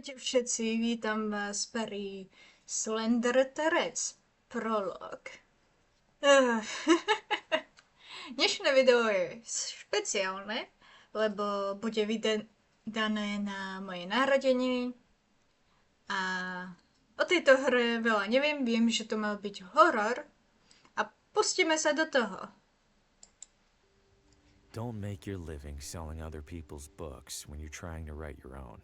Ahojte všetci, vítam vás pri Slender Threads Prologue. Dnešné video je špeciálne, lebo bude vydané na moje narodeniny a o tejto hre veľa neviem, viem, že to mal byť horor a pustíme sa do toho. Don't make your living selling other people's books when you're trying to write your own.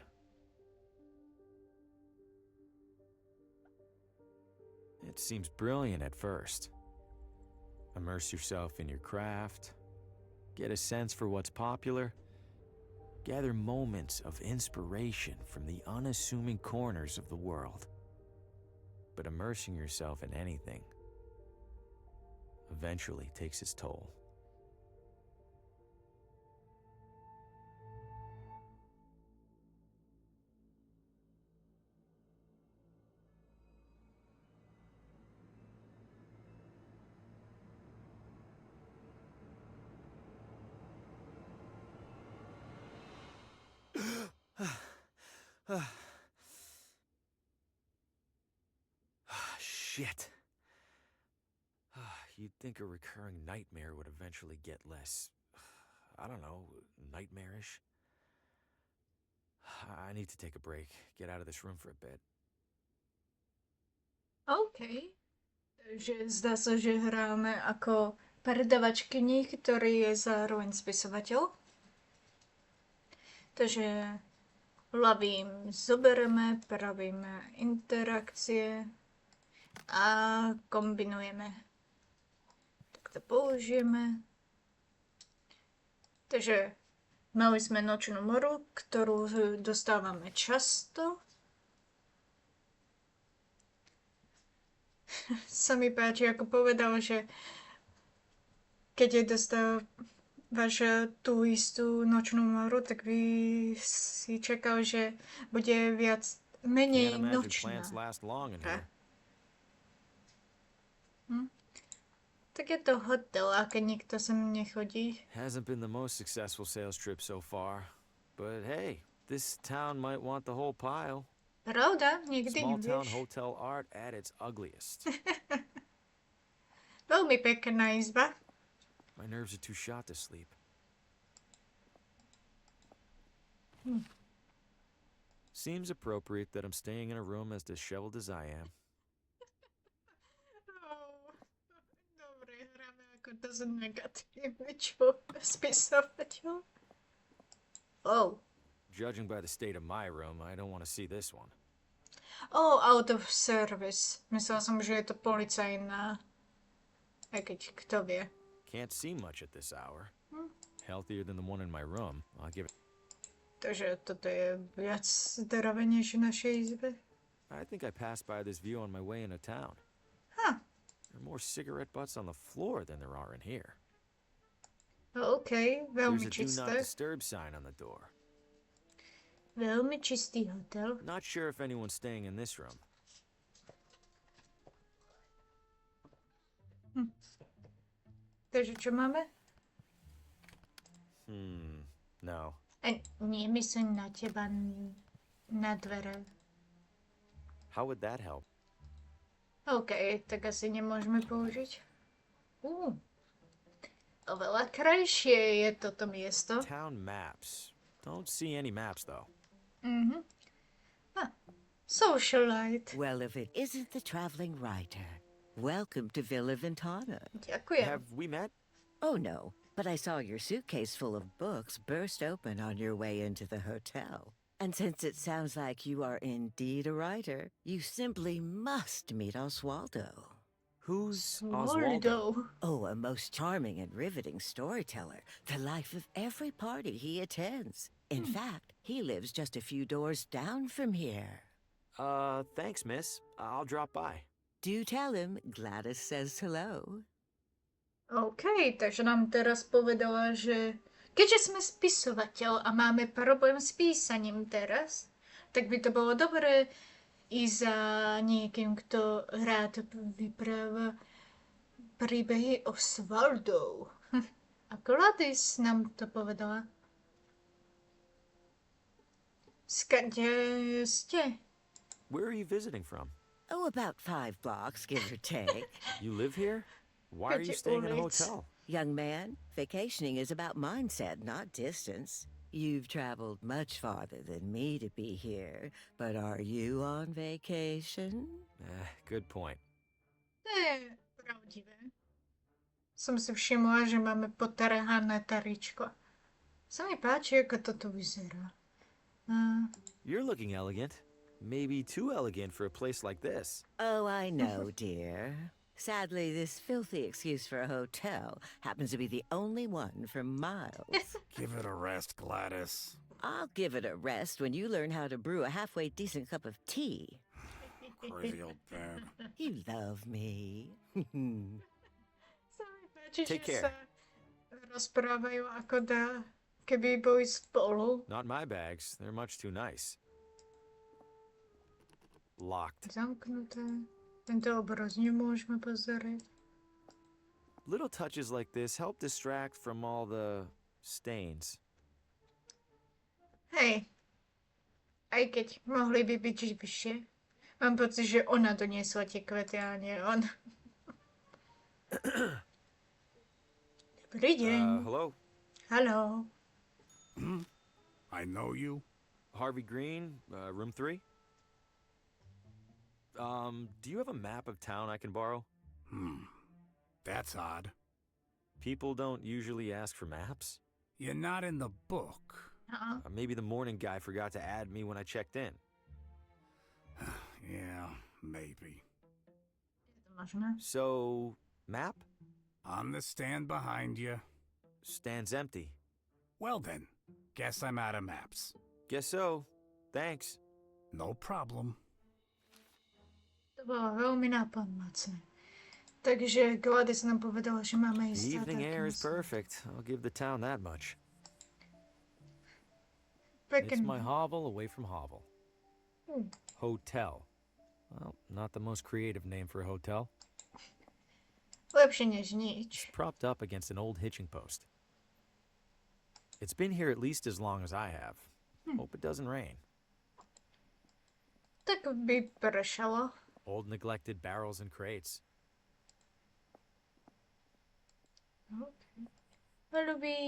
It seems brilliant at first. Immerse yourself in your craft, get a sense for what's popular, gather moments of inspiration from the unassuming corners of the world. But immersing yourself in anything eventually takes its toll. Shit. You'd think a recurring nightmare would eventually get less, I don't know, nightmarish. I need to take a break, get out of this room for a bit. OK. Takže zdá sa, že hráme ako predavač kníh, ktorý je zároveň spisovateľ. Takže ľavým zobereme, pravíme interakcie a kombinujeme. Tak to použijeme. Takže mali sme nočnú moru, ktorú dostávame často. Sa mi páči, ako povedal, že keď dostávaš tú istú nočnú moru, tak by si čakal, že bude menej nočná. Tak je to hotel, a keď nikto sem nechodí. Hasn't been the most successful sales trip so far, but hey, this town might want the whole pile. Pravda, nikdy Small town nevieš. hotel art at its ugliest. Veľmi pekná izba. My nerves are too shot to sleep. Seems appropriate that I'm staying in a room as disheveled as I am. Dobre, hráme ako dosť negatívne, čo spisovateľ. Oh. Judging by the state of my room, I don't want to see this one. Oh, out of service. Myslel som, že je to policajná. Aj keď, kto vie. Can't see much at this hour. Healthier than the one in my room. I'll give it. Takže toto je viac zdravé než v našej izbe. I think I passed by this view on my way into town. Huh. There are more cigarette butts on the floor than there are in here. OK, veľmi There's a do not čisté. disturb sign on the door. Veľmi čistý hotel. Not sure if anyone's staying in this room. Takže čo máme? No. Nemyslím na teba, na dvere. How would that help? OK, tak asi nemôžeme použiť. Oveľa krajšie je toto miesto. Town maps. Don't see any maps though. Socialite. Well, if it isn't the traveling writer. Welcome to Villa Ventana. Ďakujem. Have we met? Oh, no, but I saw your suitcase full of books burst open on your way into the hotel. And since it sounds like you are indeed a writer, you simply must meet Oswaldo. Who's Oswaldo? Oh, a most charming and riveting storyteller, the life of every party he attends. In fact, he lives just a few doors down from here. Thanks, miss. I'll drop by. Do tell him Gladys says hello. OK, takže nám teraz povedala, že keďže sme spisovateľ a máme problém s písaním teraz, tak by to bolo dobré ísť za niekým, kto rád vypráva príbehy o Oswaldov. A Gladys nám to povedala. Skade ste? Where are you visiting from? Oh, about 5 blocks, give or take. You live here? Why are you staying in a hotel? Young man, vacationing is about mindset, not distance. You've traveled much farther than me to be here, but are you on vacation? Good point. To je pravdivé. Som si všimla, že máme potrhané taričko. Sa mi páči, ako to tu vyzerá. You're looking elegant. Maybe too elegant for a place like this. Oh, I know, dear. Sadly, this filthy excuse for a hotel happens to be the only one for miles. Give it a rest, Gladys. I'll give it a rest when you learn how to brew a halfway decent cup of tea. Crazy old bag. You love me. Sa mi páči, Take že care. sa rozprávajú ako keby boli spolu. Not my bags. They're much too nice. Locked. Zamknuté. Tento obraz nemôžeme pozerať. Little touches like this help distract from all the stains. Hej. Aj keď mohli by byť vyššie. Mám pocit, že ona doniesla tie kvety a nie on. Dobrý deň. Hello? Haló. I know you. Harvey Green, room 3? Do you have a map of town I can borrow? That's odd. People don't usually ask for maps. You're not in the book. Maybe the morning guy forgot to add me when I checked in. Yeah, maybe. Je to možné? So, map? On the stand behind you. Stand's empty. Well then, guess I'm out of maps. Guess so. Thanks. No problem. To bolo veľmi nápomocné. Takže Gladys nám povedala, že máme ísť. The za evening air takým is perfect. I'll give the town that much. Pekný. It's my hovel away from hovel. Hmm. Hotel. Well, not the most creative name for a hotel. Lepšie než nič. It's propped up against an old hitching post. It's been here at least as long as I have. Hope it doesn't rain. Tak by pršalo. Old neglected barrels and crates. Okay. Ľubí...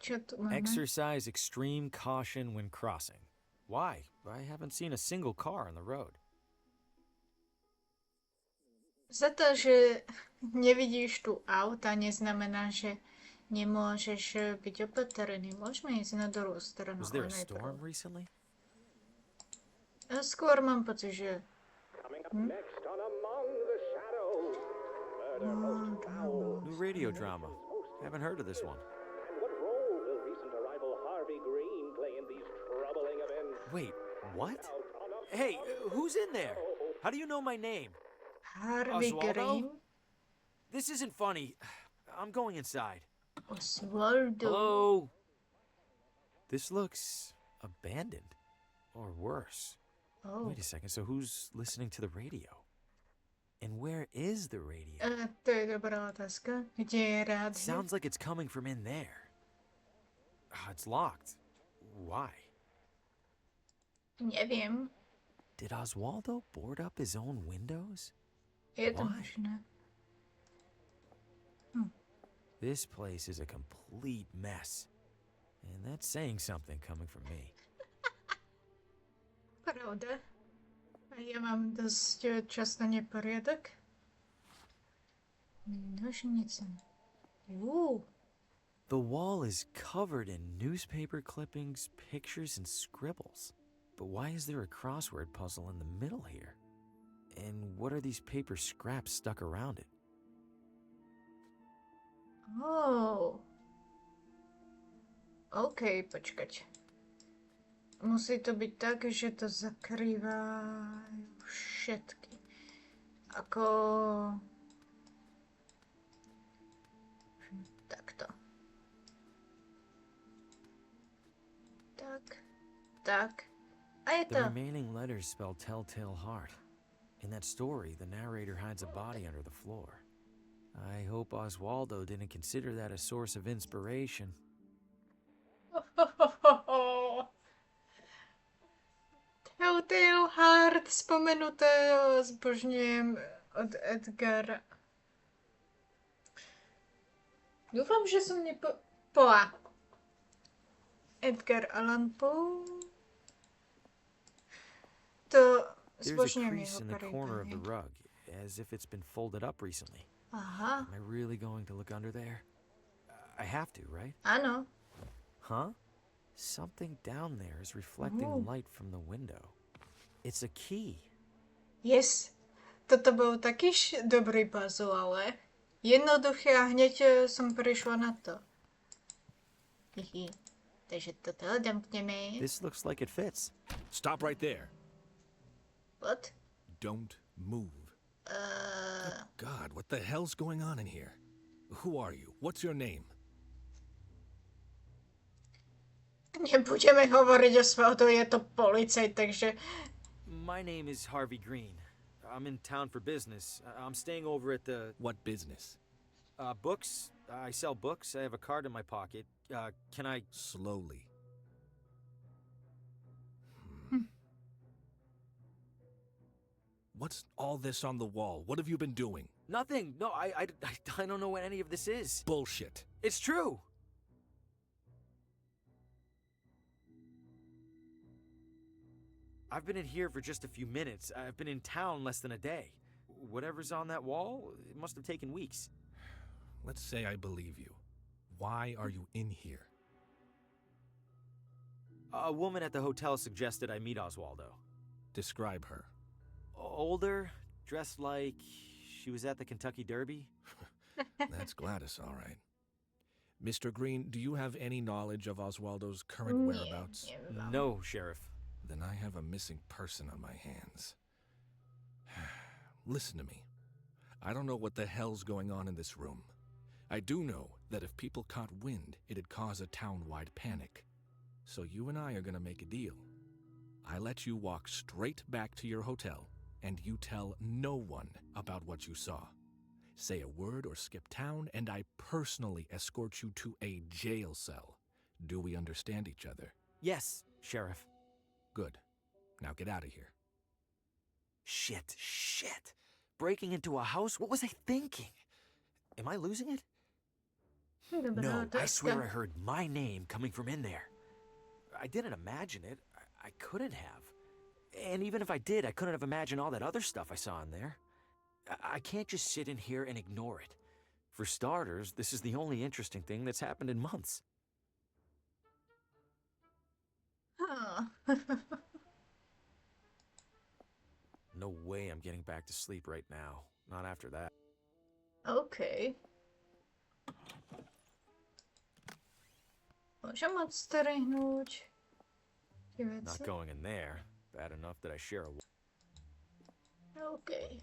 Čo tu máme? Exercise extreme caution when crossing. Why? I haven't seen a single car on the road. Za to, že nevidíš tu auta, neznamená, že nemôžeš byť opatrný. Môžeme ísť na druhú stranu. Was there a ale najprv. storm recently? A skôr mám pocit, že... Coming up next on Among the Shadows, murder most foul. New radio drama. Haven't heard of this one. And what role will recent arrival Harvey Green play in these troubling events? Wait, what? Out on a Hey, who's in there? How do you know my name? Harvey Oswaldo? Green? This isn't funny. I'm going inside. Oswaldo. Hello? This looks abandoned. Or worse. Oh. Wait a second, so who's listening to the radio? And where is the radio? To je dobrá otázka. Kde je rádio? Sounds like it's coming from in there. It's locked. Why? Neviem. Did Oswaldo board up his own windows? Je to Why? možné. This place is a complete mess. And that's saying something coming from me. Pravda. A ja mám dosť často neporiadok. Nožnice. The wall is covered in newspaper clippings, pictures, and scribbles. But why is there a crossword puzzle in the middle here? And what are these paper scraps stuck around it? Oh. OK, počkať. Musí to byť tak, že to zakrýva všetky. Ako... Takto. Tak. Tak. A je The to... remaining letters spell Telltale Heart. In that story, the narrator hides a body under the floor. I hope Oswaldo didn't consider that a source of inspiration. spomenutého zbožňujem od Edgara. Dúfam, že som Poa. Edgar Allan Poe. To There's a zbožňujem crease jeho in the corner of the príbehy. rug, as if it's been folded up recently. Aha, Am I really going to look under there? I have to, right? áno. Huh? Something down there is reflecting Ooh. light from the window. It's a key. Yes. Toto bol taký dobrý puzzle, ale jednoduché a hneď som prišla na to. Hihi. Takže toto odomkneme. This looks like it fits. Stop right there. What? Don't move. Good God, what the hell's going on in here? Who are you? What's your name? Nebudeme hovoriť o svojho, je to policajt, takže... My name is Harvey Green. I'm in town for business. I'm staying over at the What business? books. I sell books. I have a card in my pocket. Can I... Slowly. What's all this on the wall? What have you been doing? Nothing. No, I don't know what any of this is. Bullshit. It's true. I've been in here for just a few minutes. I've been in town less than a day. Whatever's on that wall, it must have taken weeks. Let's say I believe you. Why are you in here? A woman at the hotel suggested I meet Oswaldo. Describe her. Older, dressed like she was at the Kentucky Derby. That's Gladys, all right. Mr. Green, do you have any knowledge of Oswaldo's current whereabouts? No, Sheriff. Then I have a missing person on my hands. Listen to me. I don't know what the hell's going on in this room. I do know that if people caught wind, it'd cause a town-wide panic. So you and I are gonna make a deal. I let you walk straight back to your hotel, and you tell no one about what you saw. Say a word or skip town, and I personally escort you to a jail cell. Do we understand each other? Yes, Sheriff. Good. Now get out of here. Shit. Breaking into a house? What was I thinking? Am I losing it? No, I swear I heard my name coming from in there. I didn't imagine it. I couldn't have. And even if I did, I couldn't have imagined all that other stuff I saw in there. I can't just sit in here and ignore it. For starters, this is the only interesting thing that's happened in months. No way I'm getting back to sleep right now. Not after that. OK. Môžem odstrihnúť tie veci? Not going in there. Bad enough that I share a... OK.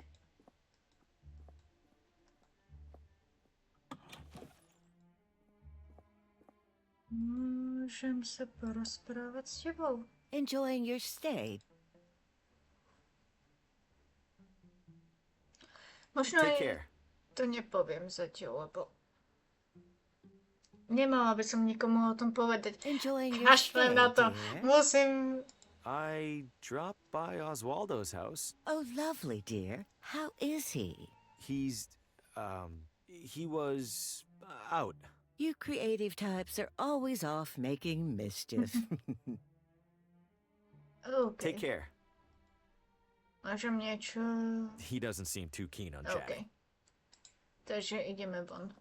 Môžem sa porozprávať s tebou. Enjoying your stay? Možno Take aj care. to nepoviem zatiaľ, lebo nemala by som nikomu o tom povedať. Enjoying your Kašlem stay, na to. dear? Musím... I dropped by Oswaldo's house. Oh, lovely, dear. How is he? He was out. You creative types are always off making mischief. OK. Take care. Môžem niečo... He doesn't seem too keen on OK. chatting. Takže ideme von.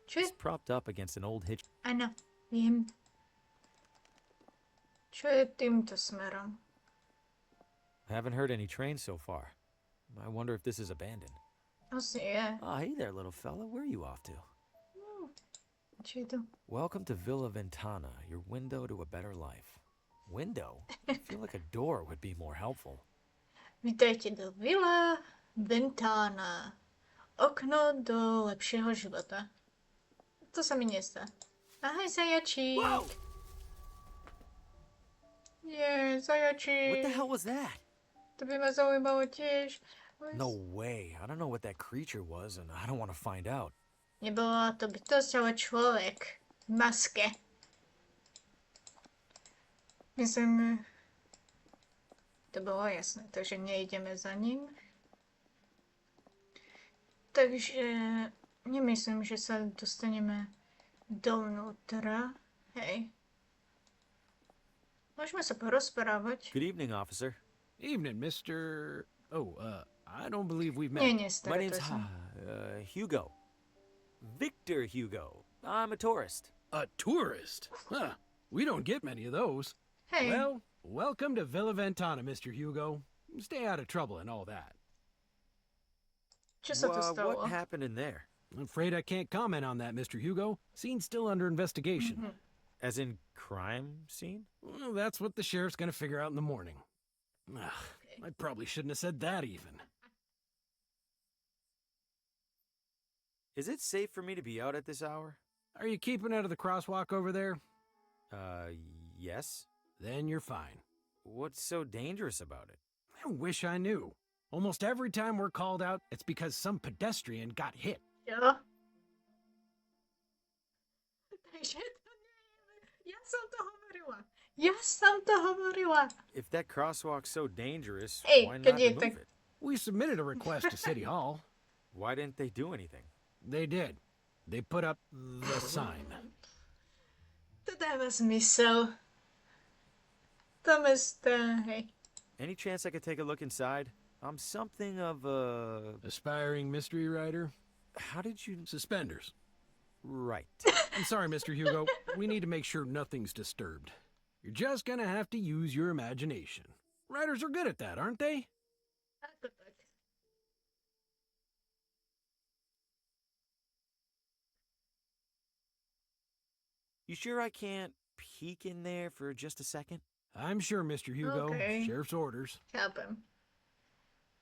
Čo je... He's propped up against an old hitch. Áno, viem. Čo je týmto smerom? Haven't heard any trains so far. I wonder if this is abandoned. Asi je. Oh, hey there, little fella. Where are you off to? Čo je to? Welcome to Villa Ventana, your window to a better life. Window? I feel like a door would be more helpful. Vítajte do Villa Ventana. Okno do lepšieho života. To sa mi nestá. Ahoj, zajačík. Whoa! Nie, zajačík. What the hell was that? To by ma zaujímalo tiež. No way. I don't know what that creature was, and I don't want to find out. Nebola to bytosť, ale človek. V maske. Myslím, To bolo jasné, takže nejdeme za ním. Takže nemyslím, že sa dostaneme dovnútra. Hej. Môžeme sa porozprávať. Good evening, officer. Evening, Mr. Oh, I don't believe we've met. Nie, My name's nestretol som. Hugo. Victor Hugo. I'm a tourist. A tourist? Huh. We don't get many of those. Hej, Well, welcome to Villa Ventana, Mr. Hugo. Stay out of trouble and all that. čo sa tu stalo? What happened in there? I'm afraid I can't comment on that, Mr. Hugo. Scene's still under investigation. As in crime scene? Well, that's what the sheriff's gonna figure out in the morning. I probably shouldn't have said that even. Is it safe for me to be out at this hour? Are you keeping out of the crosswalk over there? Yes. Then you're fine. What's so dangerous about it? I wish I knew. Almost every time we're called out, it's because some pedestrian got hit. Jo. Takže to nie je... Ja som to hovorila. Ja som to hovorila. If that crosswalk's so dangerous, Hey, why could not you remove think- it? We submitted a request to City Hall. Why didn't they do anything? They did. They put up the sign. To dáva zmysel. To mesta, hej. Any chance I could take a look inside? I'm something of a... Aspiring mystery writer? How did you... Suspenders. Right. I'm sorry, Mr. Hugo. We need to make sure nothing's disturbed. You're just gonna have to use your imagination. Writers are good at that, aren't they? Ako tak. You sure I can't peek in there for just a second? I'm sure, Mr. Hugo. Okay. Sheriff's orders. Chápem.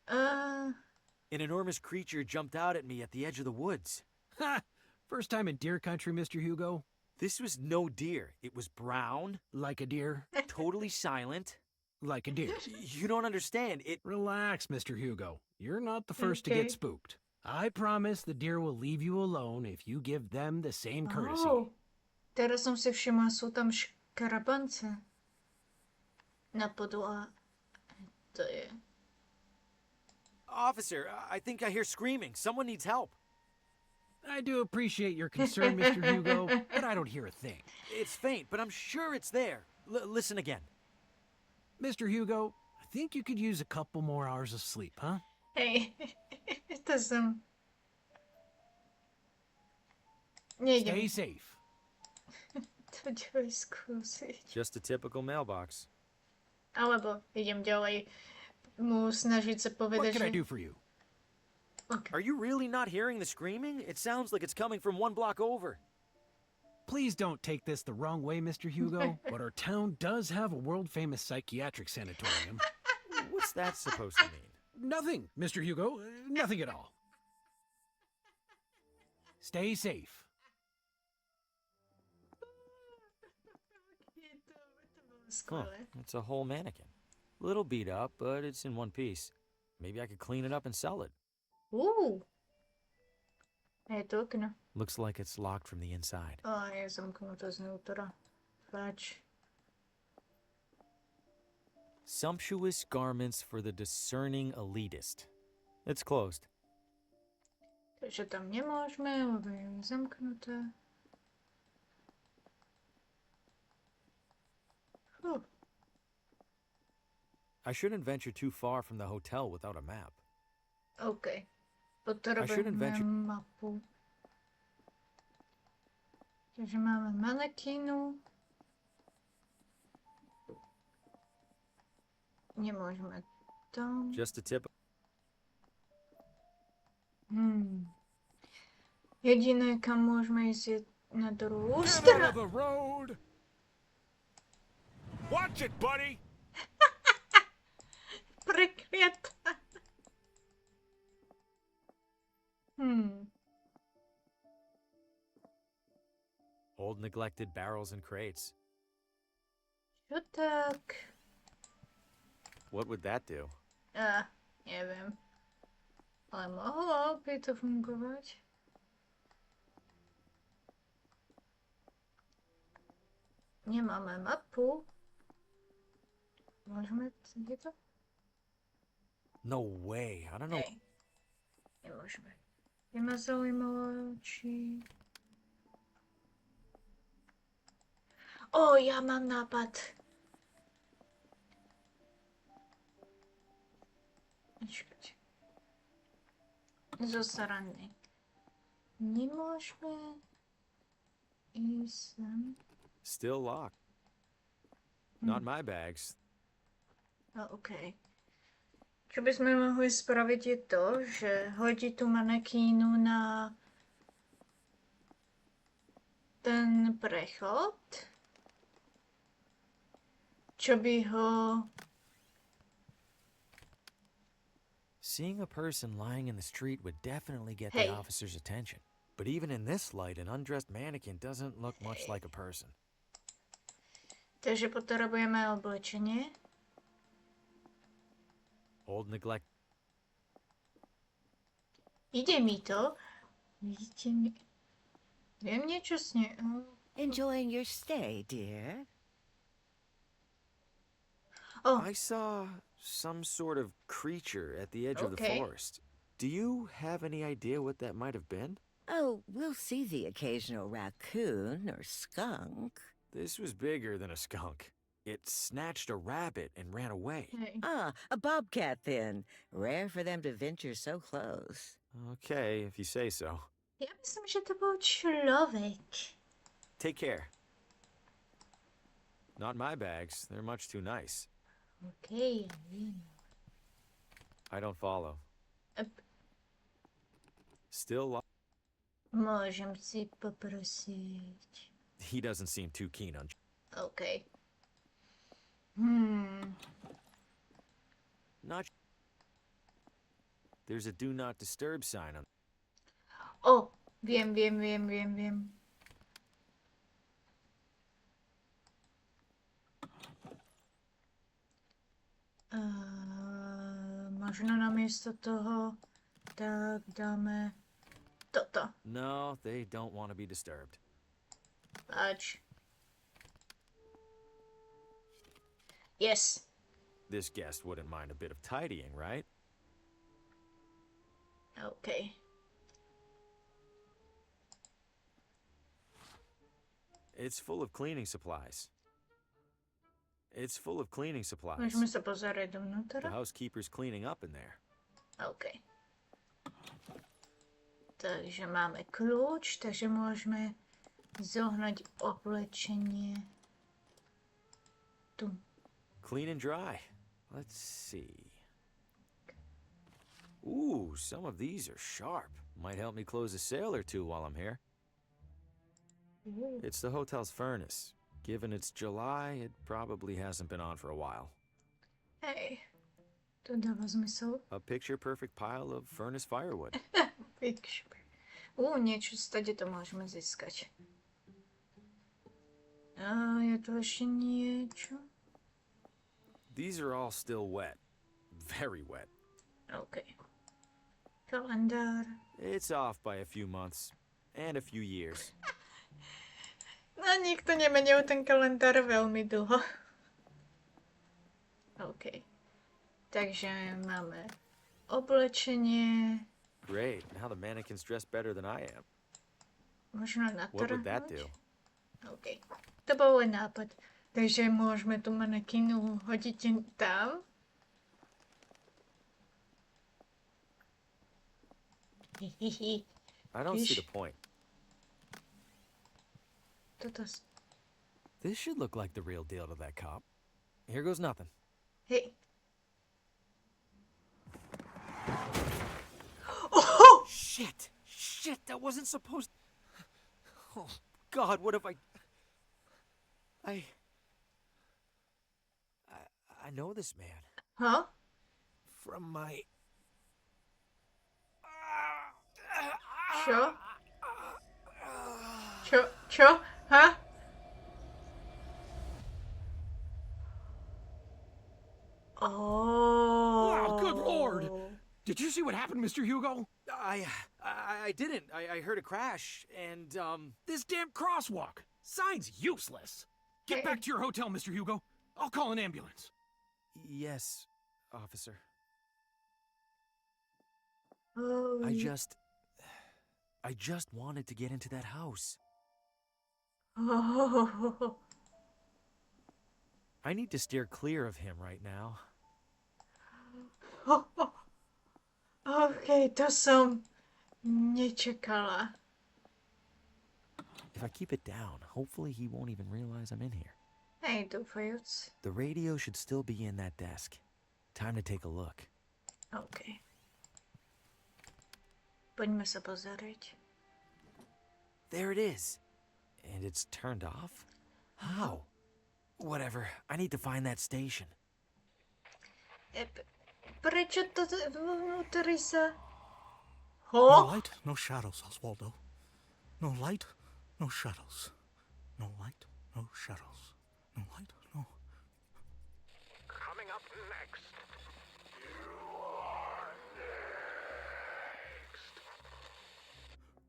An enormous creature jumped out at me at the edge of the woods. Ha! First time in deer country, Mr. Hugo? This was no deer. It was brown, Like a deer? totally silent. Like a deer. You don't understand. It... Relax, Mr. Hugo. You're not the first to Okay. get spooked. I promise the deer will leave you alone if you give them the same courtesy. Oh, teraz som si všimla, sú tam škrabance. Na podlahe. To je... Officer, I think I hear screaming. Someone needs help. I do appreciate your concern, Mr. Hugo, but I don't hear a thing. It's faint, but I'm sure it's there. Listen again. Mr. Hugo, I think you could use a couple more hours of sleep, huh? Hej, to som... Stay Nejdem safe. to ďalej skúsiť. Just a typical mailbox. Alebo idem ďalej mu snažiť sa What povedať, can I že... do for you? Are you really not hearing the screaming? It sounds like it's coming from one block over. Please don't take this the wrong way, Mr. Hugo, but our town does have a world-famous psychiatric sanatorium. What's that supposed to mean? Nothing, Mr. Hugo. Nothing at all. Stay safe. To bolo Huh, skvelé. it's a whole mannequin. Little beat up, but it's in one piece. Maybe I could clean it up and sell it. A je to okno. Looks like it's locked from the inside. A je zamknuté znútra. Fač. Sumptuous garments for the discerning elitist. It's closed. Takže tam nemôžeme, lebo je zamknuté. I shouldn't venture too far from the hotel without a map. OK. shouldn't Potrebujeme venture- mapu. Takže máme manekínu. Nemôžeme tam. Just a tip. Jediné, kam môžeme ísť, je na druhú Middle stranu. of the road! Watch it, buddy! Prekliatá. Old neglected barrels and crates. Čo tak? What would that do? Neviem. Ale mohlo by to fungovať. Nemáme mapu. Môžeme... Je to? No way. I don't know. Hej. Nemôžeme. By ma zaujímalo, či... Ja mám nápad. Počkať. Zo srandy. Nemôžeme ísť sem. Still locked. Not my bags. OK. Čo by sme mohli spraviť je to, že hodí tú manekínu na ten prechod. Čo by ho... Seeing a person lying in the street would definitely get Hey. the officer's attention. But even in this light, an undressed mannequin doesn't look much like a person. Takže potrebujeme oblečenie. Old neglect. Ide mi to. Vidíte mi... Viem niečo s ne... Enjoying your stay, dear? Oh, I saw some sort of creature at the edge of the Okay. forest. Do you have any idea what that might have been? Oh, we'll see the occasional raccoon or skunk. This was bigger than a skunk. It snatched a rabbit and ran away. hej. Ah, a bobcat then. Rare for them to venture so close. Okay, if you say so. Ja myslím, že to bol človek. Take care. Not my bags. They're much too nice. OK, ja viem. I don't follow. Ep. Still Môžem si poprosiť. He doesn't seem too keen on... OK. Not... There's a do not disturb sign on... Viem. Možno namiesto toho tak dáme toto. No, they don't want to be disturbed. Páč. Yes. This guest wouldn't mind a bit of tidying, right? OK. It's full of cleaning supplies. It's full of cleaning supplies. Môžeme sa pozerať The dovnútra? housekeeper's cleaning up in there. OK. Takže máme kľúč, takže môžeme zohnať oblečenie tu. Clean and dry. Let's see. Ooh, some of these are sharp. Might help me close a sale or two while I'm here. It's the hotel's furnace. Given it's July, it probably hasn't been on for a while. Hej, to dáva zmysel. A picture-perfect pile of furnace firewood. Niečo stade to môžeme získať. Je tu ešte niečo? These are all still wet. Very wet. OK. Kalendár. It's off by a few months. And a few years. No, nikto nemenil ten kalendár veľmi dlho. OK. Takže máme oblečenie. Great. Now the mannequin's dressed better than I am. Možno What would that natrhnúť? do? OK. To bol len nápad. Takže môžeme tú manekínu hodiť tam. Hihihi. I don't see the point. Toto... This should look like the real deal to that cop. Here goes nothing. Hej. Oh! Shit! Shit, that wasn't supposed... Oh, God, what have I know this man. Huh? From my... Čo? Čo? Huh? Oh, good lord! Did you see what happened, Mr. Hugo? I didn't. I heard a crash, and, This damn crosswalk! Sign's useless! Get back to your hotel, Mr. Hugo. I'll call an ambulance. Yes, officer. Oh, I just wanted to get into that house. oh. I need to steer clear of him right now. OK, to som nečakala. If I keep it down, hopefully he won't even realize I'm in here. Hej, dúfajúc. The radio should still be in that desk. Time to take a look. OK. Poďme sa pozrieť. There it is. And it's turned off? How? Whatever. I need to find that station. Prečo to vnútri sa... No Ho? light, no shadows, Oswaldo. No light, no shadows. No light, no shadows. No light, no... Coming up next.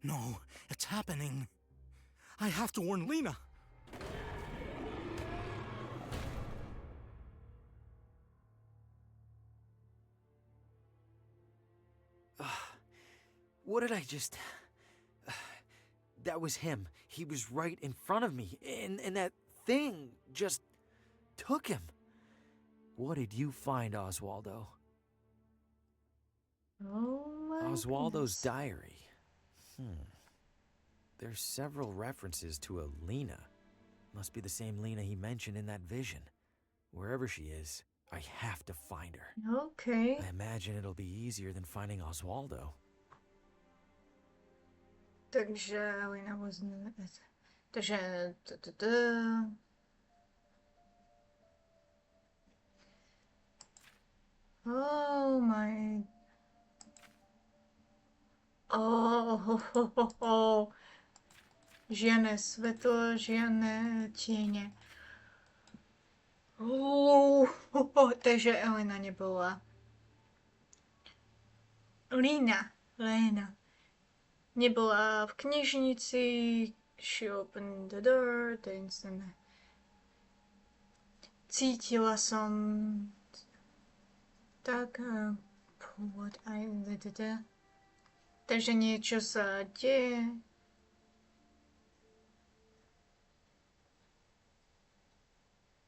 No, it's happening. I have to warn Lena. What did I just... That was him. He was right in front of me. And that thing just took him. What did you find, Oswaldo? Oh my Oswaldo's goodness. diary. There's several references to a Lena. Must be the same Lena he mentioned in that vision. Wherever she is, I have to find her. OK. I imagine it'll be easier than finding Oswaldo. Takže Lena wasn't... Takže... Oh my... Oh. Žiadne svetlo, žiadne tiene. Takže Elena nebola. Lena. Nebola v knižnici. She opened the door. To je instant. Cítila som... Tak... What I... Takže niečo sa deje.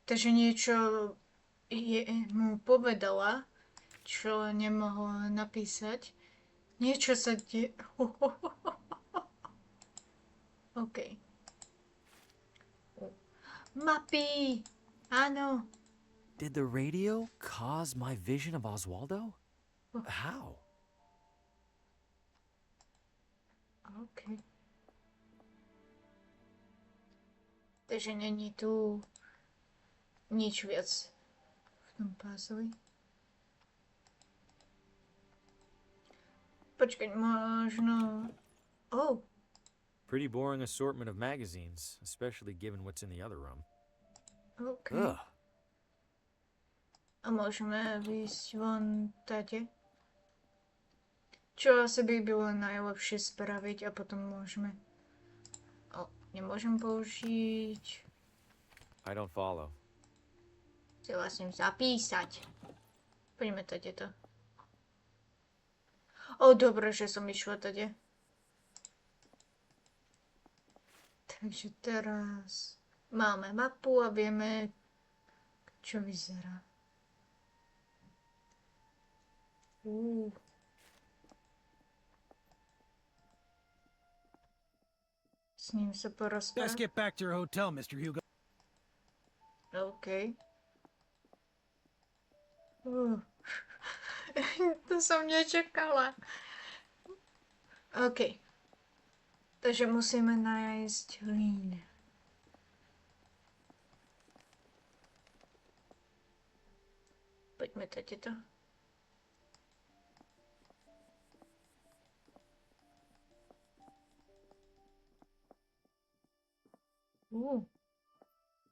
Takže niečo mu povedala, čo nemohla napísať. Niečo sa deje. OK. Mapy! Áno. Did the radio cause my vision of Oswaldo? How? OK. Takže není tu nič viac v tom puzzle. Počkať, možno... Oh, Pretty boring assortment of magazines, especially given what's in the other room. OK. Ugh. A môžeme výjsť von tade. Čo asi by bylo najlepšie spraviť a potom môžeme... nemôžem použiť... I don't follow. Si vlastne zapísať. Poďme tade to. Dobre, že som išla tade. Takže teraz máme mapu a vieme, čo vyzerá. S ním sa Best porozprávať. get back to your hotel, Mr. Hugo. OK. To som nečakala. OK. Takže musíme nájsť Lynn. Poďme to.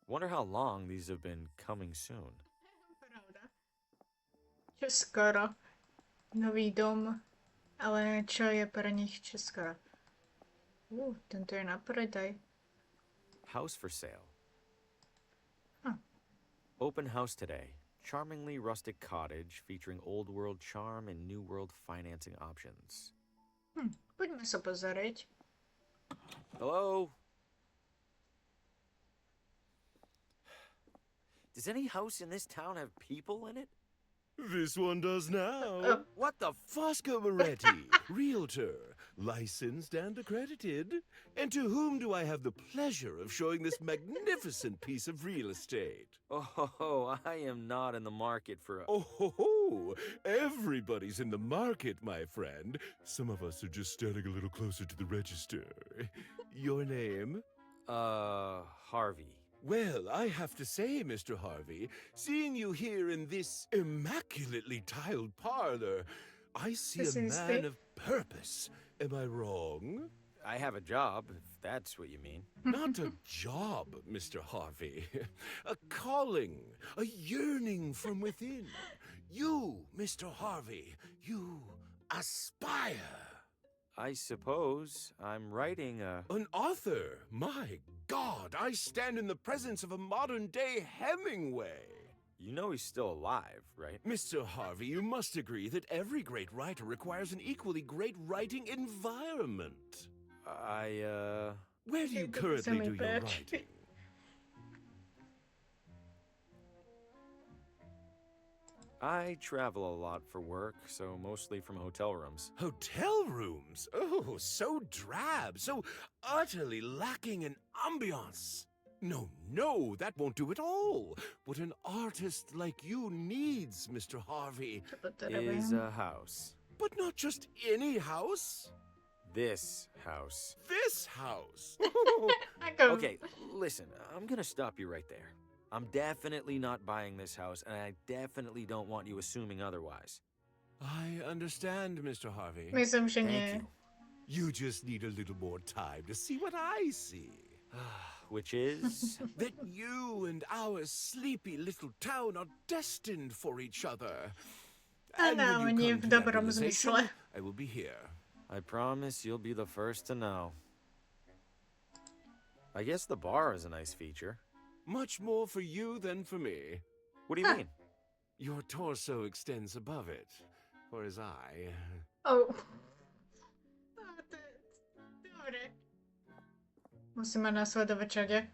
Wonder how long these have been coming soon. Pravda. Čo skoro. Nový dom. Ale čo je pre nich čo skoro? Tento je na predaj. House for sale. Huh. Open house today. charmingly rustic cottage featuring old world charm and new world financing options. Poďme sa pozrieť. Hello? Does any house in this town have people in it? This one does now. What the Fosco Moretti, realtor, licensed and accredited. And to whom do I have the pleasure of showing this magnificent piece of real estate? Oh, I am not in the market for a... Oh, ho, ho. Everybody's in the market, my friend. Some of us are just standing a little closer to the register. Your name? Harvey. Well, I have to say, Mr. Harvey, seeing you here in this immaculately tiled parlor, I see a man of purpose. Am I wrong? I have a job, if that's what you mean. Not a job, Mr. Harvey. A calling, a yearning from within. You, Mr. Harvey, you aspire. I suppose I'm writing a... An author? My God, I stand in the presence of a modern-day Hemingway. You know he's still alive, right? Mr. Harvey, you must agree that every great writer requires an equally great writing environment. Where do you currently do your writing? I travel a lot for work, so mostly from hotel rooms. Hotel rooms? Oh, so drab, so utterly lacking in ambiance. No, that won't do at all. What an artist like you needs, Mr. Harvey, is a house. But not just any house. This house. This house? Okay, listen, I'm gonna stop you right there. I'm definitely not buying this house, and I definitely don't want you assuming otherwise. I understand, Mr. Harvey. Myslím, že Thank nie. you. You just need a little more time to see what I see. Which is? That you and our sleepy little town are destined for each other. And Áno, when nie you v come to that dobrom realization, zmysle. I will be here. I promise you'll be the first to know. I guess the bar is a nice feature. Much more for you than for me. What do you mean? Your torso extends above it, whereas I... Oh. Dobre. Musíme nasledovať čade.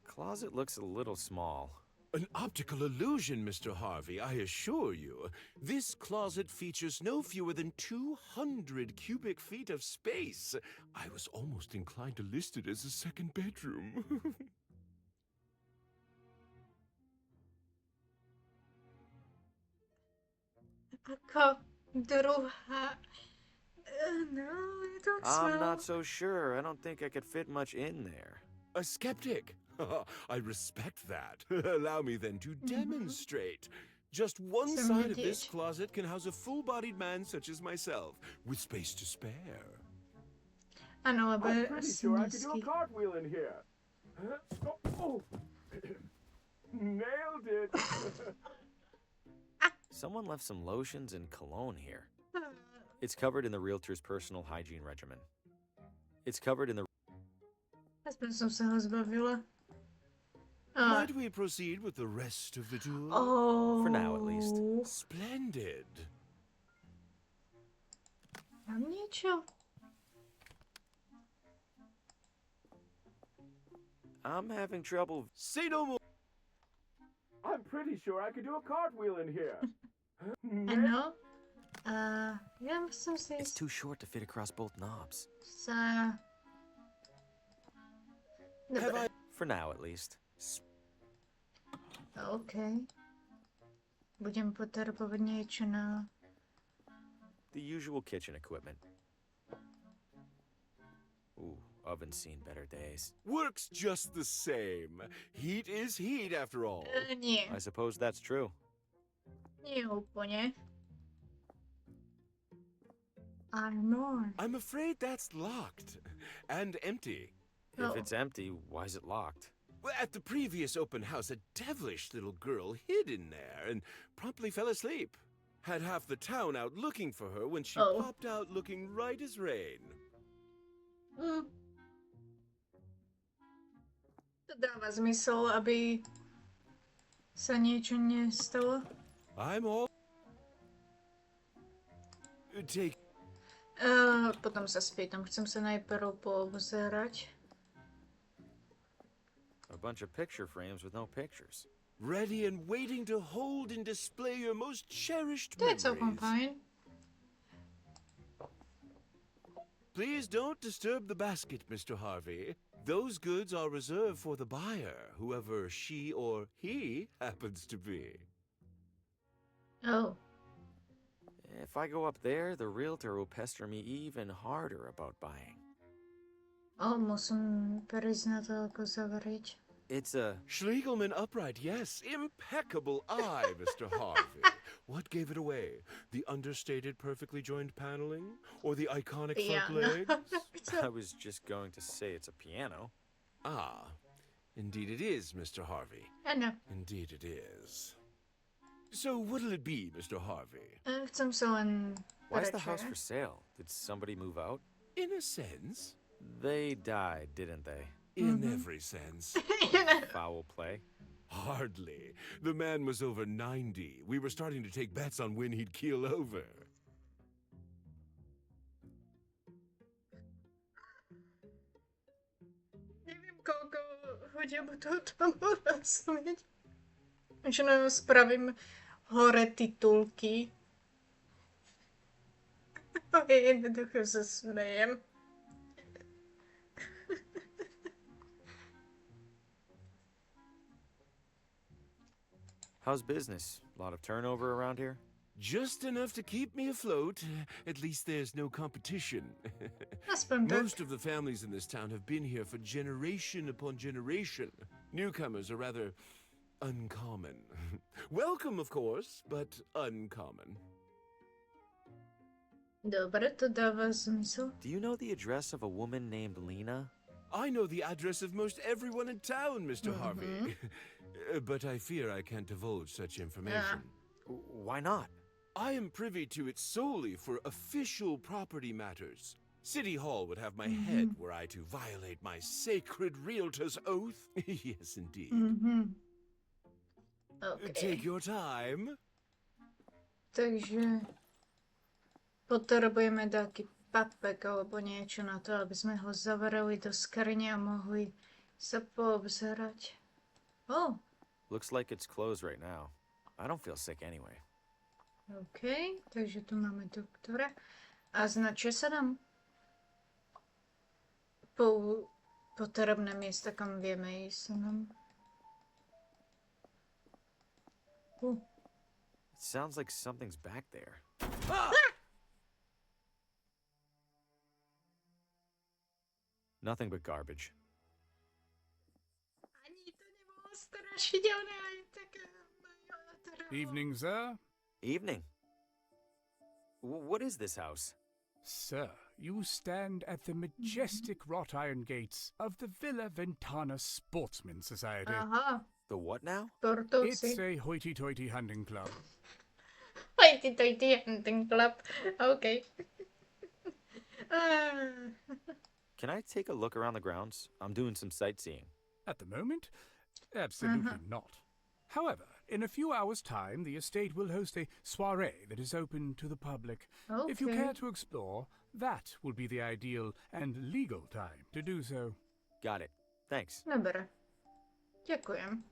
Closet looks a little small. An optical illusion, Mr. Harvey, I assure you. This closet features no fewer than 200 cubic feet of space. I was almost inclined to list it as a second bedroom. Ako druhá... No, it looks I'm well. not so sure. I don't think I could fit much in there. A skeptic? I respect that. Allow me then to demonstrate. Just one side of this closet can house a full-bodied man such as myself, with space to spare. Áno, lebo I'm pretty sure I could do a cartwheel in here. Oh. Nailed it. Someone left some lotions and cologne here. It's covered in the realtor's personal hygiene regimen. It's covered in the... Aspoň som sa ho zbavila. Might we proceed with the rest of the tour? Oh. For now, at least. Splendid. Mám niečo? I'm having trouble... Say no more. I'm pretty sure I could do a cartwheel in here. Áno. Ja som si It's too short to fit across both knobs. sa... Dobre. For now, at least. OK. Budem potrebovať niečo na... The usual kitchen equipment. Ooh, oven's seen better days. Works just the same. Heat is heat, after all. Nie. I suppose that's true. Nie úplne. Armor. I'm afraid that's locked. And empty. If it's empty, why is it locked? Well, at the previous open house, a devilish little girl hid in there and promptly fell asleep. Had half the town out looking for her when she popped out looking right as rain. To dáva zmysel, aby sa niečo nestalo. I'm all. Take. Potom sa spýtam, chcem sa najprv poobzerať. A bunch of picture frames with no pictures. Ready and waiting to hold and display your most cherished To je celkom memories. fajn. Please don't disturb the basket, Mr. Harvey. Those goods are reserved for the buyer, whoever she or he happens to be. Oh. If I go up there, the realtor will pester me even harder about buying. Musím prísť na to, ako zavrieť. It's a... Schlegelman upright, yes. Impeccable eye, Mr. Harvey. What gave it away? The understated, perfectly joined paneling? Or the iconic front legs? I was just going to say it's a piano. Ah, indeed it is, Mr. Harvey. Áno. Indeed it is. So what'll it be, Mr. Harvey? Chcem sa len... Why's the house for sale? Did somebody move out? In a sense. They died, didn't they? In every sense. Foul play. Hardly. The man was over 90. We were starting to take bets on when he'd keel over. Neviem, koľko hodím to tam rozumieť. Možno spravím hore titulky. Jednoducho sa smejem. How's business? A lot of turnover around here? Just enough to keep me afloat. At least there's no competition. Aspoň tak. Most of the families in this town have been here for generation upon generation. Newcomers are rather uncommon. Welcome, of course, but uncommon. Dobre, to dáva zmysel. Do you know the address of a woman named Lena? I know the address of most everyone in town, Mr. Harvey. But I fear I can't divulge such information. Why not? I am privy to it solely for official property matters. City Hall would have my head were I to violate my sacred realtor's oath. Yes, indeed. Okay. Take your time. Takže potrebujeme taký papek alebo niečo na to, aby sme ho zavreli do skrine a mohli sa poobzerať. Oh, Looks like it's closed right now. I don't feel sick anyway. OK, takže tu máme doktora. A značia sa nám potrebné miesta, kam vieme ísť sa nám. It sounds like something's back there. Nothing but garbage. Ani to nebolo strašidelné, aj také... Evening, sir. Evening. What is this house? Sir, you stand at the majestic wrought iron gates of the Villa Ventana Sportsman Society. Aha, The what now? It's sportovci. a hoity-toity hunting club. Hoity-toity hunting club. OK. Can I take a look around the grounds? I'm doing some sightseeing. At the moment, absolutely not. However, in a few hours' time, the estate will host a soiree that is open to the public. If you Okay. care to explore, that will be the ideal and legal time to do so. Got it. Thanks. Dobre. Ďakujem.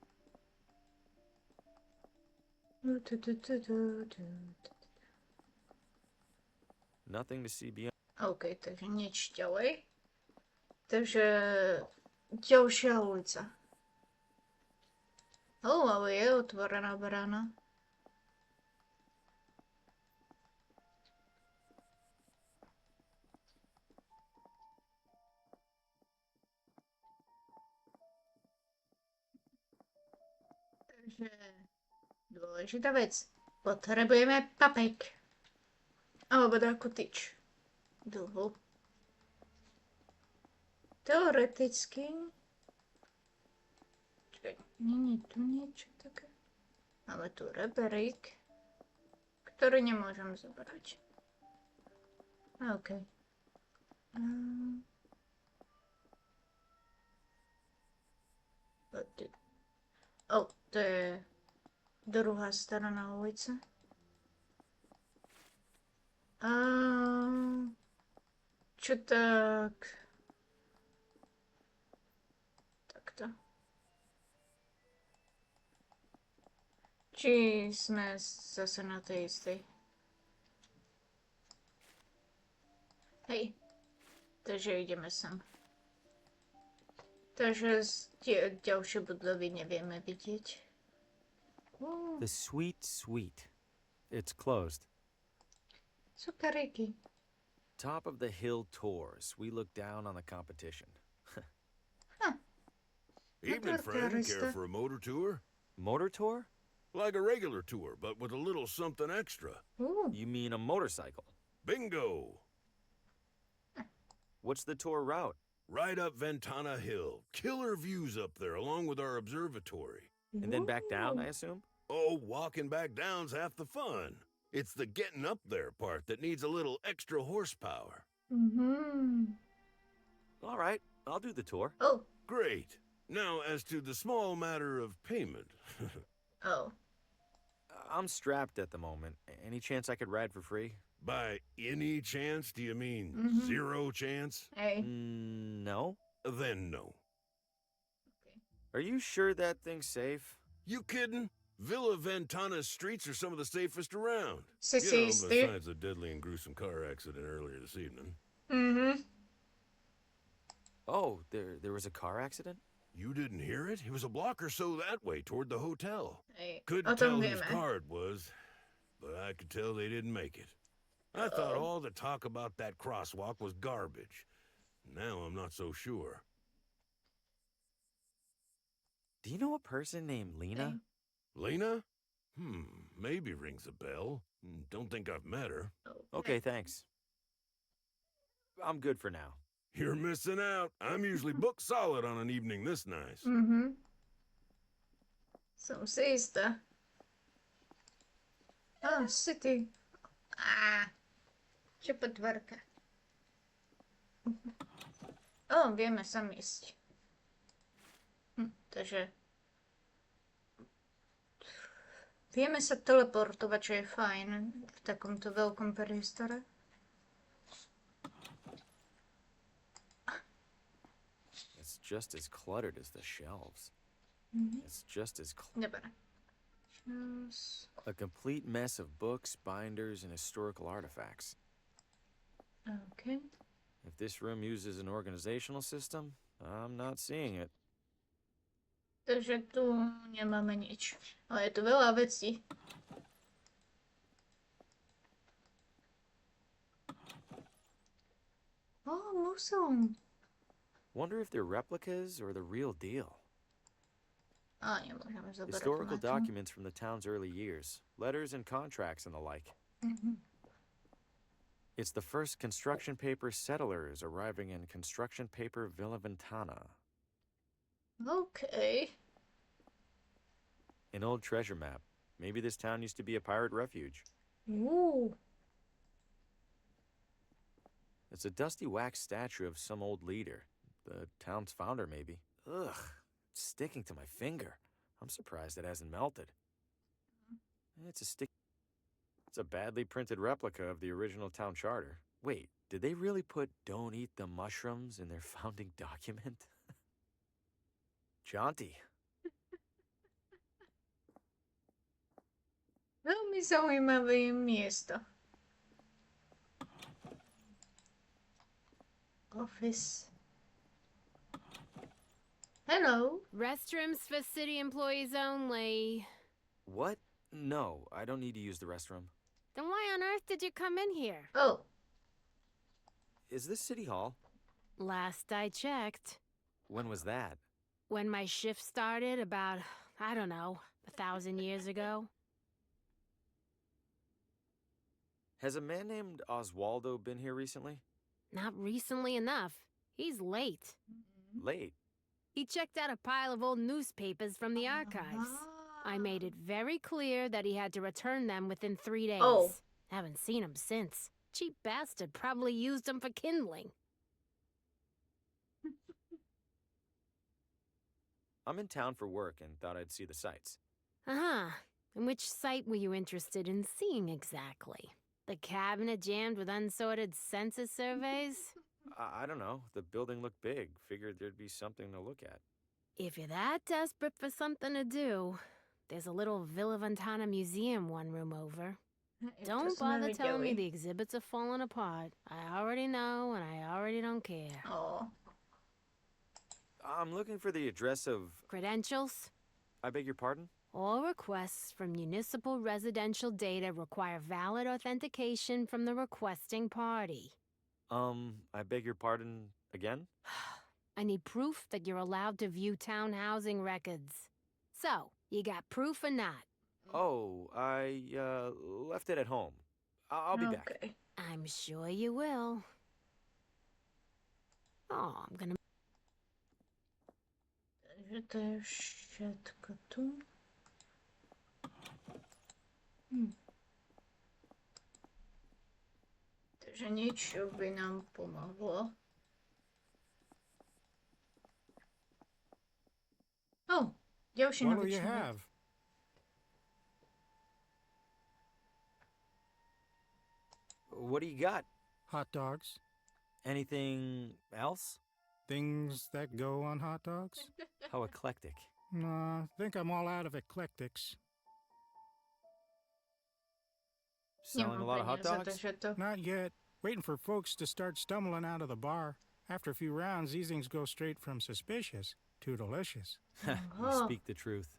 Nothing to see beyond. OK, takže nič ďalej. Takže ďalšia ulica. Ale je otvorená brána. Takže dôležitá vec. Potrebujeme papek. Alebo takú tyč. Dlhú. Teoreticky... Čakaj, nie je tu niečo také? Máme tu reberík, ktorý nemôžem zobrať. OK. to je druhá strana ulice. A čo tak? Takto. Či sme zase na tej istej? Hej. Takže ideme sem. Takže tie ďalšie budovy nevieme vidieť. The sweet suite. It's closed. Superíky. Top of the hill tours. We look down on the competition. Evening, friend. Care for a motor tour? Motor tour? Like a regular tour, but with a little something extra. Ooh. You mean a motorcycle? Bingo! What's the tour route? Right up Ventana Hill. Killer views up there, along with our observatory. And then back down, I assume? Oh, walking back down's half the fun. It's the getting up there part that needs a little extra horsepower. All right, I'll do the tour. Oh. Great. Now, as to the small matter of payment. Oh. I'm strapped at the moment. Any chance I could ride for free? By any chance, do you mean zero chance? Hey. No. Then no. Okay. Are you sure that thing's safe? You kidding? Villa Ventana's streets are some of the safest around. Besides a deadly and gruesome car accident earlier this evening. Oh, there was a car accident? You didn't hear it? It was a block or so that way toward the hotel. Hey. Couldn't tell whose car it was, but I could tell they didn't make it. I thought all the talk about that crosswalk was garbage. Now I'm not so sure. Do you know a person named Lena? Lena? Maybe rings a bell. Don't think I've met her. Okay, thanks. I'm good for now. You're missing out. I'm usually booked solid on an evening this nice. Som si istá. City. Čo potvorka. Vieme sa ísť. Takže vieme sa teleportovať, čo je fajn v takomto veľkom priestore. It's just as cluttered as the shelves. It's just as Dobre. a complete mess of books, binders, and historical artifacts. Okay. If this room uses an organizational system, I'm not seeing it. Takže tu nemáme nič. Ale je tu veľa vecí. Museum. Wonder if they're replicas or the real deal. Nemôžeme zoberať Historical to. documents from the town's early years, letters and contracts and the like. It's the first construction paper settlers arriving in construction paper Villa Ventana. Okay. An old treasure map. Maybe this town used to be a pirate refuge. Ooh. It's a dusty wax statue of some old leader. The town's founder, maybe. Ugh, it's sticking to my finger. I'm surprised it hasn't melted. It's a badly printed replica of the original town charter. Wait, did they really put "Don't eat the mushrooms" in their founding document? Jaunty. Veľmi zaujímavé miesto. Office. Hello. Restrooms for city employees only. What? No, I don't need to use the restroom. Then why on earth did you come in here? Oh. Is this City Hall? Last I checked. When was that? When my shift started about, I don't know, 1,000 years ago. Has a man named Oswaldo been here recently? Not recently enough. He's late. Late? He checked out a pile of old newspapers from the archives. I made it very clear that he had to return them within 3 days. Oh. Haven't seen him since. Cheap bastard probably used them for kindling. I'm in town for work and thought I'd see the sights. Uh-huh. And which site were you interested in seeing exactly? The cabinet jammed with unsorted census surveys? I don't know. The building looked big. Figured there'd be something to look at. If you're that desperate for something to do, there's a little Villa Ventana museum one room over. Don't bother telling me the exhibits are falling apart. I already know, and I already don't care. Oh. I'm looking for the address of... Credentials? I beg your pardon? All requests from municipal residential data require valid authentication from the requesting party. I beg your pardon again? I need proof that you're allowed to view town housing records. So, you got proof or not? Oh, I, left it at home. I'll be back. I'm sure you will. Oh, I'm gonna... Takže to je všetko tu. Takže niečo by nám pomohlo. Oh, ďalší What do you novičný. have? What do you got? Hot dogs. Anything else? Things that go on hot dogs? How eclectic. I think I'm all out of eclectics. Selling a lot of hot dogs? Not yet. Waiting for folks to start stumbling out of the bar. After a few rounds, these things go straight from suspicious to delicious. You speak the truth.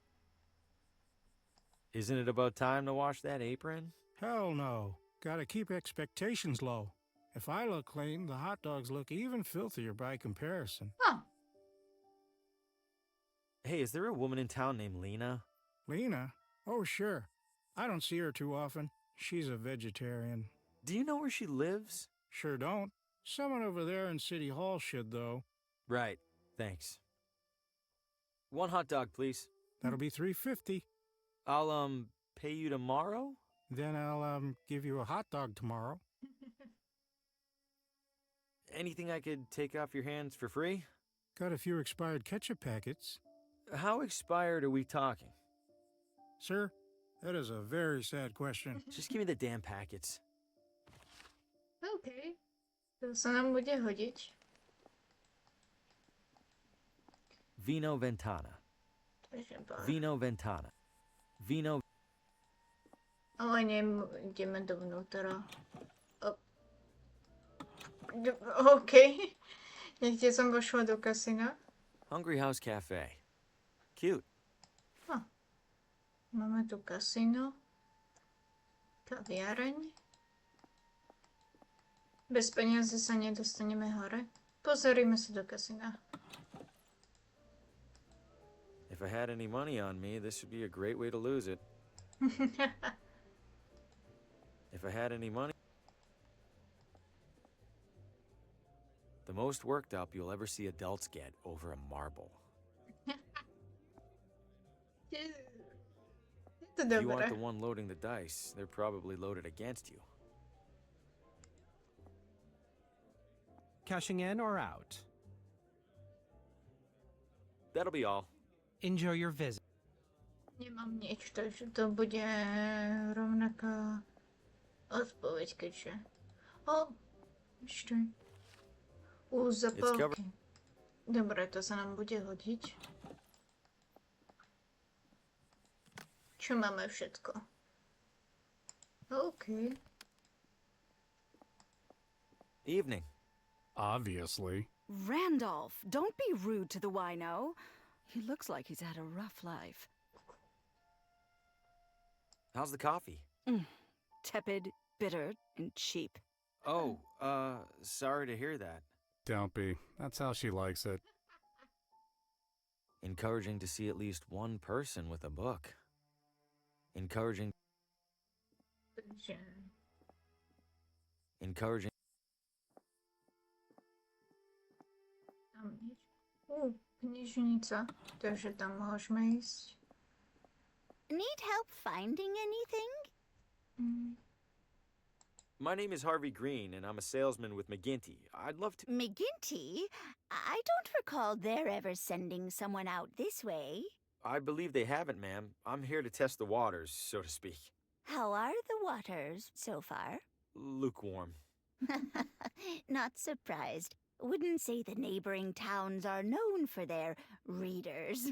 Isn't it about time to wash that apron? Hell no. Gotta keep expectations low. If I look clean, the hot dogs look even filthier by comparison. Oh. Hey, is there a woman in town named Lena? Lena? Oh, sure. I don't see her too often. She's a vegetarian. Do you know where she lives? Sure don't. Someone over there in City Hall should, though. Right. Thanks. One hot dog, please. That'll be $3.50. I'll, pay you tomorrow? Then I'll, give you a hot dog tomorrow. Anything I could take off your hands for free? Got a few expired ketchup packets. How expired are we talking? Sir, that is a very sad question. Just give me the damn packets. OK. To sa nám bude hodiť. Vino Ventana. Vino Ventana. Vino... Ale ideme dovnútra. OK. Niekde som vošla do kasína. Hungry House Cafe. Cute. Máme tu kasíno. Kaviareň. Bez peniazy sa nedostaneme hore. Pozrime sa do kasína. If I had any money on me, this would be a great way to lose it. If I had any money... The most worked up you'll ever see adults get over a marble. If you aren't the one loading the dice, they're probably loaded against you. Cashing in or out? That'll be all. Enjoy your visit. Nemám nič, takže to bude rovnaká odpoveď, keďže... ešte... zapálky. Dobre, to sa nám bude hodiť. Čo máme všetko? OK. Evening. Obviously. Randolph, don't be rude to the wino. He looks like he's had a rough life. How's the coffee? Tepid, bitter, and cheap. Oh, sorry to hear that. Don't be. That's how she likes it. Encouraging to see at least one person with a book. Encouraging... Encouraging... Tam nič. Knižnica. Takže tam môžeme ísť. Need help finding anything? My name is Harvey Green, and I'm a salesman with McGinty. I'd love to... McGinty? I don't recall their ever sending someone out this way. I believe they haven't, ma'am. I'm here to test the waters, so to speak. How are the waters so far? Lukewarm. Not surprised. Wouldn't say the neighboring towns are known for their readers.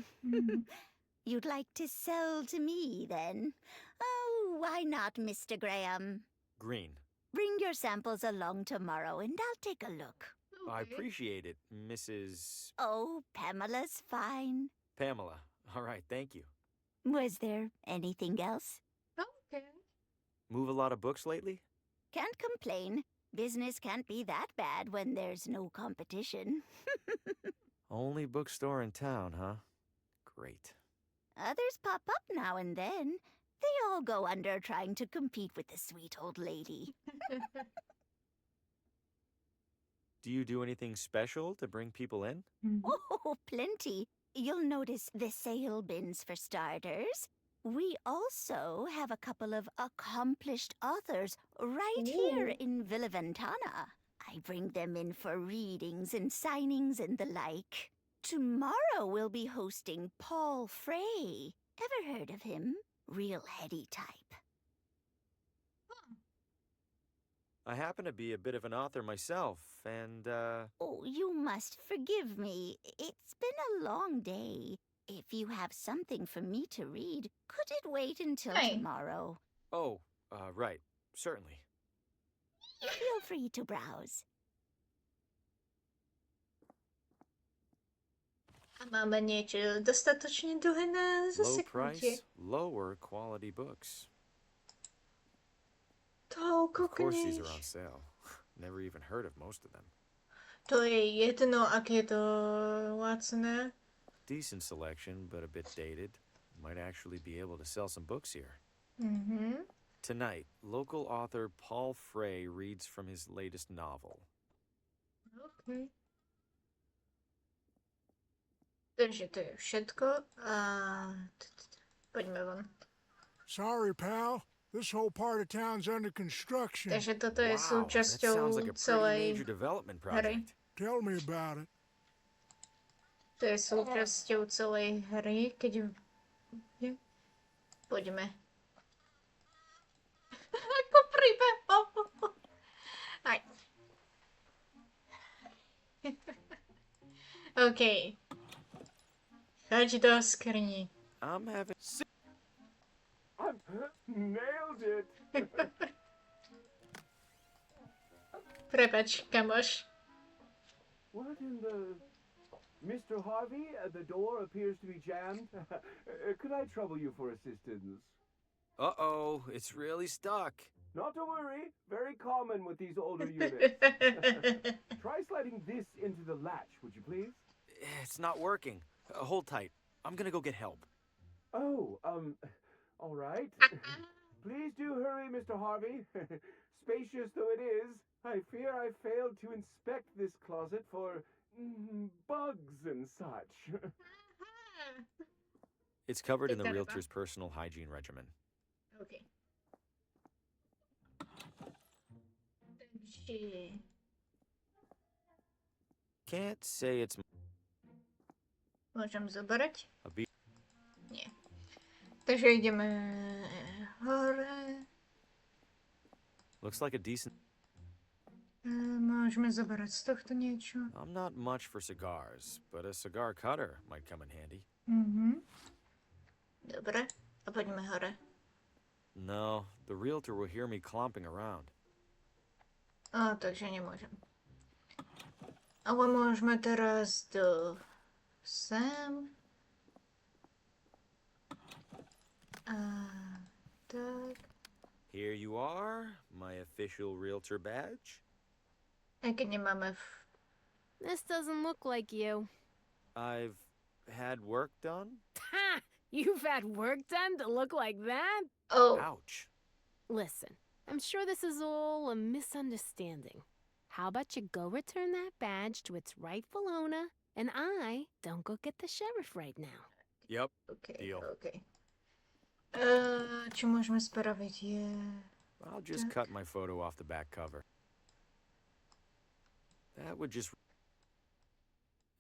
You'd like to sell to me, then? Oh, why not, Mr. Graham? Green. Bring your samples along tomorrow and I'll take a look. I appreciate it, Mrs. Oh, Pamela's fine. Pamela. All right, thank you. Was there anything else? Okay. Move a lot of books lately? Can't complain. Business can't be that bad when there's no competition. Only bookstore in town, huh? Great. Others pop up now and then. They all go under trying to compete with the sweet old lady. Do you do anything special to bring people in? Oh, plenty. You'll notice the sale bins for starters. We also have a couple of accomplished authors right here in Villa Ventana. I bring them in for readings and signings and the like. Tomorrow we'll be hosting Paul Frey. Ever heard of him? Real heady type. I happen to be a bit of an author myself, and, Oh, you must forgive me. It's been a long day. If you have something for me to read, could it wait until tomorrow? Oh, right. Certainly. Feel free to browse. A máme niečo dostatočne dlhé na Low zaseknutie. price, lower quality books. Toľko Of course these kníh. are on sale. Never even heard of most of them. To je jedno, ak je to lacné. Decent selection, but a bit dated. Might actually be able to sell some books here. Tonight, local author Paul Frey reads from his latest novel. Okay. Takže to je všetko a poďme von. Sorry, pal. This whole part of town's under construction. Takže toto je Wow, that súčasťou sounds like a pretty celej major development hry. project. Tell me about it. To je súčasťou celej hry, keď... Poďme. Ako príbeh. Aj. OK. Choď do skrni. I'm having... Nailed it! Prepač, kamoš. What in the... Mr. Harvey, the door appears to be jammed. Could I trouble you for assistance? Uh-oh, it's really stuck. Not to worry. Very common with these older units. Try sliding this into the latch, would you please? It's not working. Hold tight. I'm gonna go get help. Oh, all right. Please do hurry, Mr. Harvey. Spacious though it is, I fear I failed to inspect this closet for bugs and such. It's covered in the realtor's personal hygiene regimen. OK. Takže... Can't say it's... Môžem zobrať? A be- Nie. Takže ideme hore. Looks like a decent... Môžeme zobrať z tohto niečo. I'm not much for cigars, but a cigar cutter might come in handy. Dobre. A poďme hore. No, the realtor will hear me clomping around. Takže nemôžem. Ale môžeme teraz do... sem. Tak. Here you are, my official realtor badge. Aj keď nemáme... This doesn't look like you. I've had work done. Ha! You've had work done to look like that? Oh. Ouch. Listen, I'm sure this is all a misunderstanding. How about you go return that badge to its rightful owner, and I don't go get the sheriff right now. Yep. OK, Deal. OK. Čo môžeme spraviť je... I'll just cut my photo off the back cover. That would just...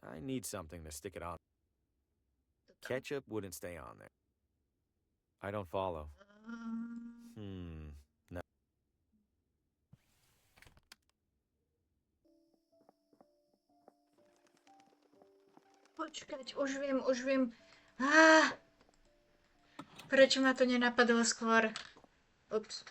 I need something to stick it on. Ketchup wouldn't stay on there. I don't follow. No. Počkať, už viem. Prečo ma to nenapadlo skôr? Ups.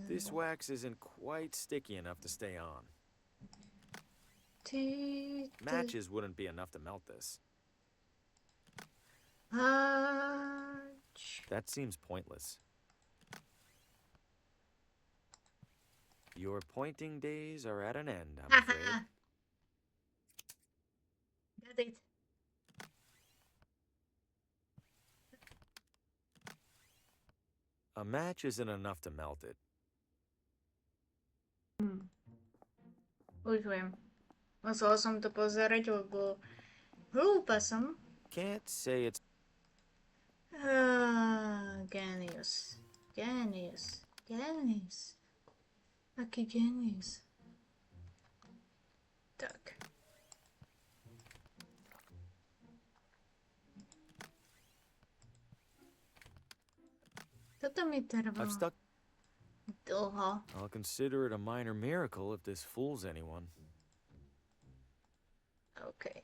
This wax isn't quite sticky enough to stay on. Matches wouldn't be enough to melt this. That seems pointless. Your pointing days are at an end, I'm afraid. Got it. A match isn't enough to melt it. Už viem. Musela som to pozerať, lebo hlúpa som. Can't say it's... Genius. Aký genius. Tak. Toto mi trvalo dlho. I'll consider it a minor miracle if this fools anyone. OK.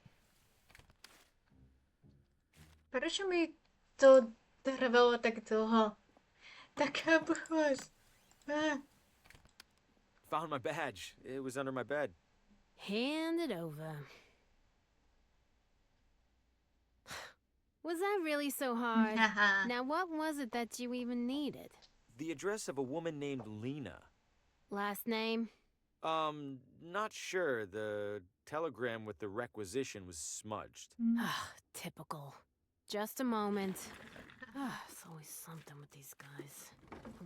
Prečo mi to trvalo tak dlho? Taká blbosť. Found my badge. It was under my bed. Hand it over. Was that really so hard? Now, what was it that you even needed? The address of a woman named Lena. Last name? Not sure. The telegram with the requisition was smudged. Typical. Just a moment. It's always something with these guys.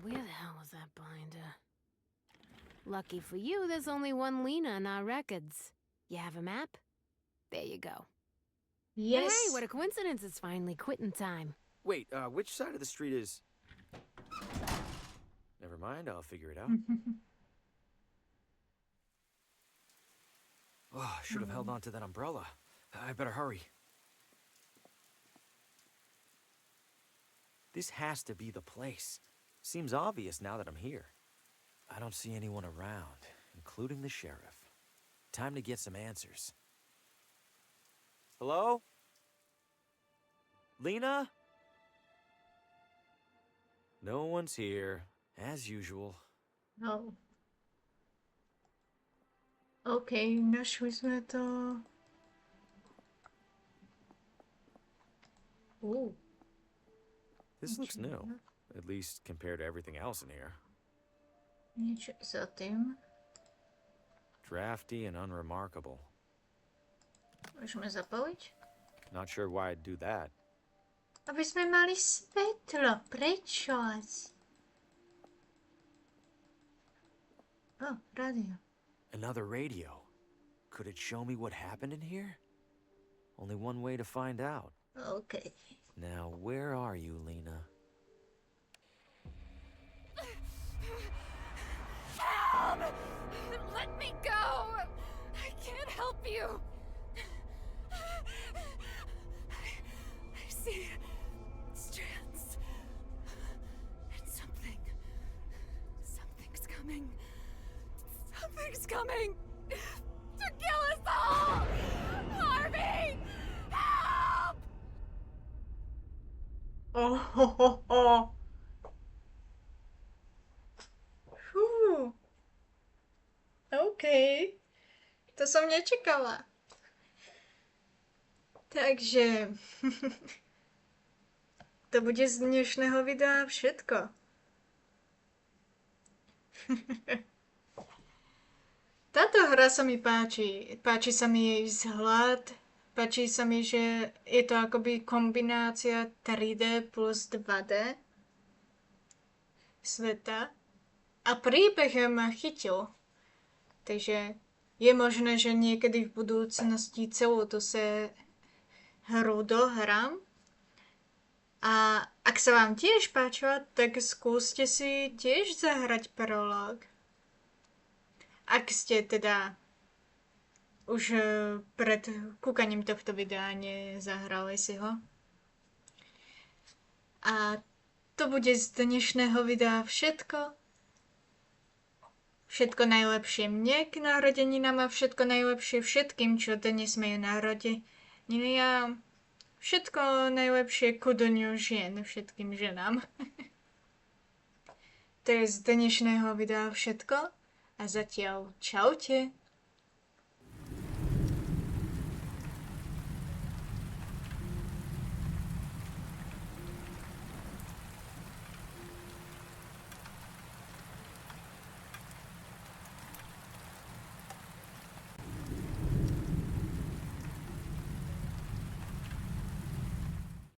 Where the hell was that binder? Lucky for you, there's only one Lena in our records. You have a map? There you go. Yes. Hey, what a coincidence. It's finally quitting time. Wait, which side of the street is... Never mind, I'll figure it out. Oh, I should have held on to that umbrella. I better hurry. This has to be the place. Seems obvious now that I'm here. I don't see anyone around, including the sheriff. Time to get some answers. Hello? Lena? No one's here, as usual. No. OK, našli sme to. This looks new, at least compared to everything else in here. Niečo za tým. Drafty and unremarkable. Môžeme zapaliť? Not sure why I'd do that. Aby sme mali svetlo. Prečo? Oh, rádio. Another radio. Could it show me what happened in here? Only one way to find out. Okay. Now, where are you, Lena? Help! Let me go! I can't help you! I see strands. And something's coming. Something's coming to kill us all! Harvey! Help! Oh. Fú. OK. To som nečakala. Takže... to bude z dnešného videa všetko. Táto hra sa mi páči. Páči sa mi jej vzhľad. Páči sa mi, že je to akoby kombinácia 3D plus 2D sveta. A príbeh ma chytil. Takže je možné, že niekedy v budúcnosti celú tú hru dohrám. A ak sa vám tiež páčila, tak skúste si tiež zahrať Prologue. Ak ste teda už pred kúkaním tohto videa nezahrali si ho. A to bude z dnešného videa všetko. Všetko najlepšie mne k narodeninám a všetko najlepšie všetkým, čo dnes majú narodeniny a všetko najlepšie ku dňu žien, všetkým ženám. To je z dnešného videa všetko a zatiaľ čaute.